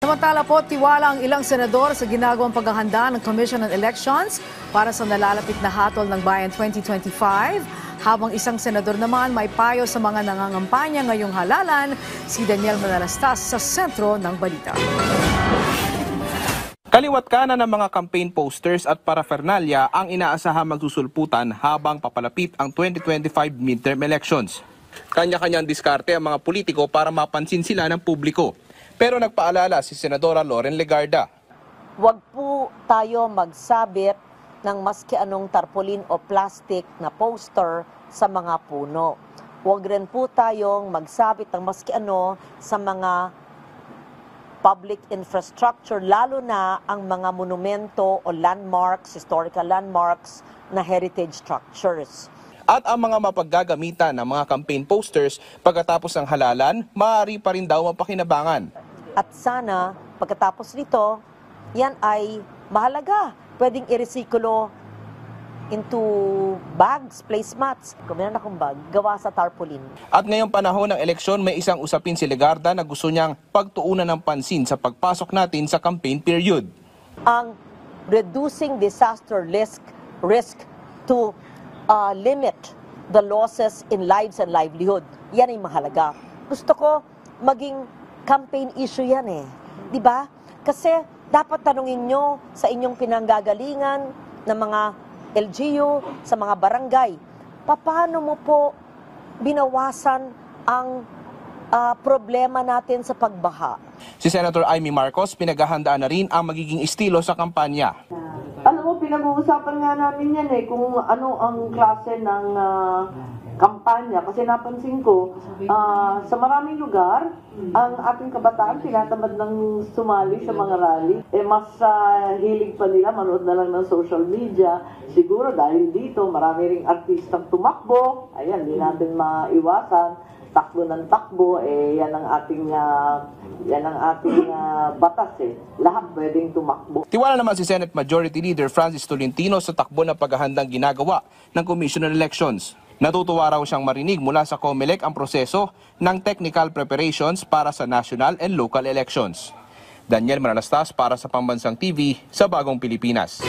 Samantala po, tiwala ang ilang senador sa ginagawang paghahanda ng Commission on Elections para sa nalalapit na hatol ng Bayan 2025. Habang isang senador naman may payo sa mga nangangampanya ngayong halalan, si Daniel Manalastas sa sentro ng balita. Kaliwat kanan ng mga campaign posters at paraphernalia ang inaasahang magsusulputan habang papalapit ang 2025 midterm elections. Kanya-kanyang diskarte ang mga politiko para mapansin sila ng publiko. Pero nagpaalala si Senadora Loren Legarda. Huwag po tayo magsabit ng maski anong tarpaulin o plastic na poster sa mga puno. Huwag rin po tayong magsabit ng maski ano sa mga public infrastructure, lalo na ang mga monumento o landmarks, historical landmarks na heritage structures. At ang mga mapaggagamitan ng mga campaign posters pagkatapos ng halalan, maaari pa rin daw mapakinabangan. At sana, pagkatapos nito, yan ay mahalaga. Pwedeng i-resikulo into bags, placemats. Kung meron akong bag, gawa sa tarpaulin. At ngayong panahon ng eleksyon, may isang usapin si Legarda na gusto niyang pagtuunan ng pansin sa pagpasok natin sa campaign period. Ang reducing disaster risk to limit the losses in lives and livelihood. Yan ay mahalaga. Gusto ko maging campaign issue yan eh. Di ba? Kasi dapat tanungin nyo sa inyong pinanggagalingan ng mga LGU, sa mga barangay, paano mo po binawasan ang problema natin sa pagbaha? Si Senator Amy Marcos, pinaghahandaan na rin ang magiging estilo sa kampanya. Alam mo, pinag-uusapan nga namin yan kung ano ang klase ng kampanya. Kasi napansin ko, sa maraming lugar, ang ating kabataan tinatamad ng sumali sa mga rally. Mas hilig pa nila, manood na lang ng social media. Siguro dahil dito, marami ring artistang tumakbo. Ayan, hindi natin maiwasan. Takbo ng takbo, yan ang ating batas Lahat pwedeng tumakbo. Tiwala naman si Senate Majority Leader Francis Tolentino sa takbo ng paghahandang ginagawa ng Commission on Elections. Natutuwa raw siyang marinig mula sa COMELEC ang proseso ng technical preparations para sa national and local elections. Daniel Manalastas para sa Pambansang TV sa Bagong Pilipinas.